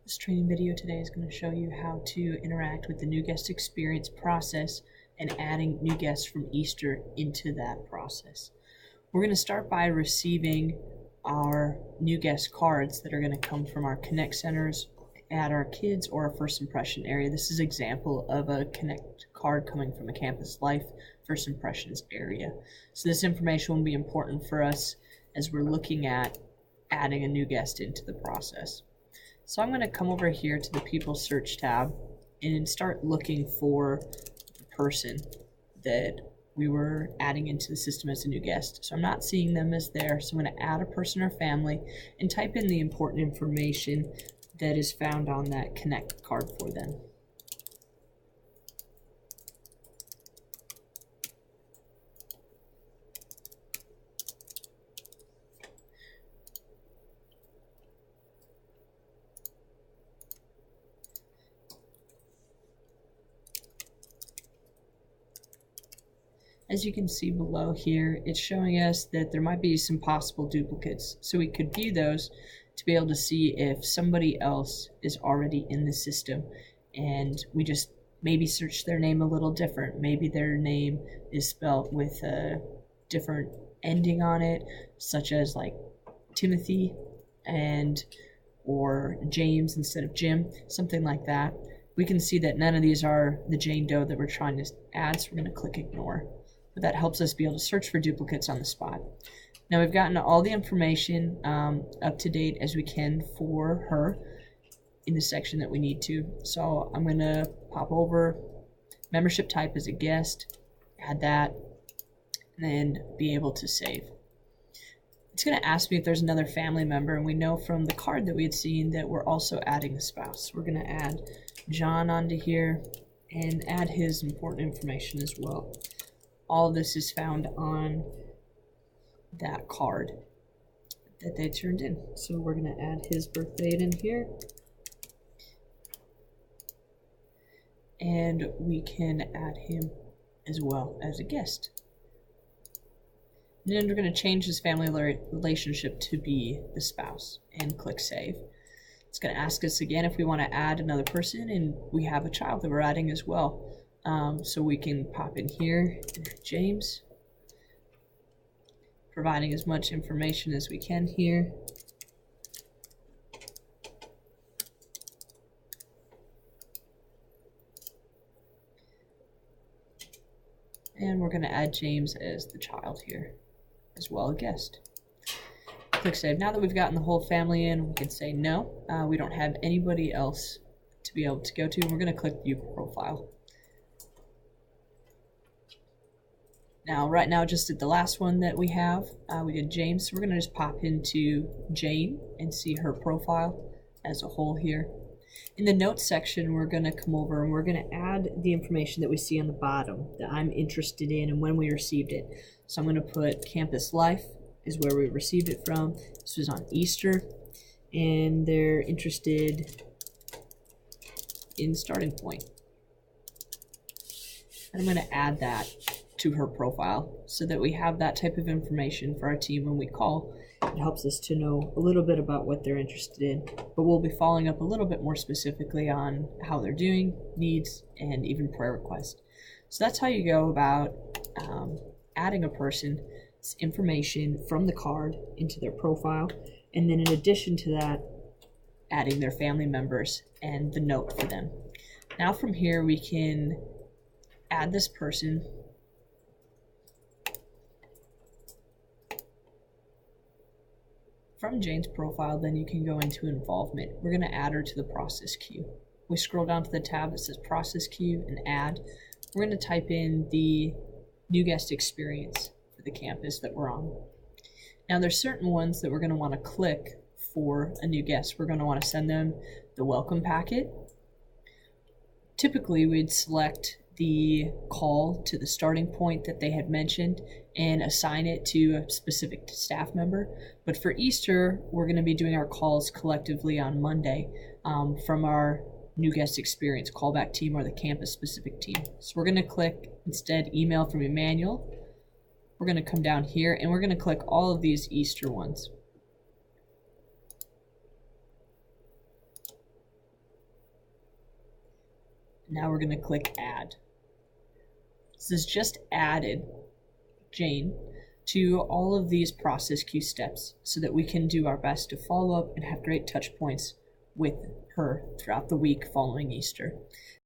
This training video today is going to show you how to interact with the new guest experience process and adding new guests from Easter into that process. We're going to start by receiving our new guest cards that are going to come from our Connect centers at our kids or our first impression area. This is an example of a Connect card coming from a Campus Life first impressions area. So this information will be important for us as we're looking at adding a new guest into the process. So I'm going to come over here to the People Search tab and start looking for the person that we were adding into the system as a new guest. So I'm not seeing them as there, so I'm going to add a person or family and type in the important information that is found on that Connect card for them. As you can see below here, it's showing us that there might be some possible duplicates. So we could view those to be able to see if somebody else is already in the system and we just maybe search their name a little different. Maybe their name is spelled with a different ending on it, such as like Timothy or James instead of Jim, something like that. We can see that none of these are the Jane Doe that we're trying to add, so we're going to click ignore. But that helps us be able to search for duplicates on the spot. Now we've gotten all the information up to date as we can for her in the section that we need to. So I'm going to pop over membership type as a guest, add that, and then be able to save. It's going to ask me if there's another family member, and we know from the card that we had seen that we're also adding a spouse. We're going to add John onto here and add his important information as well. All of this is found on that card that they turned in. So we're going to add his birth date in here. And we can add him as well as a guest. And then we're going to change his family relationship to be the spouse and click save. It's going to ask us again if we want to add another person, and we have a child that we're adding as well. So we can pop in here, James, providing as much information as we can here. And we're going to add James as the child here, as well a guest. Click save. Now that we've gotten the whole family in, we can say no, we don't have anybody else to be able to go to, and we're going to click view profile. Now, right now, just at the last one that we have, we did James, so we're going to just pop into Jane and see her profile as a whole here. In the notes section, we're going to come over and we're going to add the information that we see on the bottom that I'm interested in and when we received it. So I'm going to put Campus Life is where we received it from. This was on Easter, and they're interested in starting point. And I'm going to add that to her profile so that we have that type of information for our team when we call. It helps us to know a little bit about what they're interested in, but we'll be following up a little bit more specifically on how they're doing, needs, and even prayer requests. So that's how you go about adding a person's information from the card into their profile, and then in addition to that, adding their family members and the note for them. Now from here we can add this person from Jane's profile. Then you can go into involvement. We're going to add her to the process queue. We scroll down to the tab that says process queue and add. We're going to type in the new guest experience for the campus that we're on. Now there's certain ones that we're going to want to click for a new guest. We're going to want to send them the welcome packet. Typically we'd select the call to the starting point that they had mentioned and assign it to a specific staff member. But for Easter, we're going to be doing our calls collectively on Monday from our new guest experience callback team or the campus specific team. So we're going to click instead email from Emmanuel. We're going to come down here and we're going to click all of these Easter ones. Now we're going to click Add. This has just added Jane to all of these process queue steps so that we can do our best to follow up and have great touch points with her throughout the week following Easter.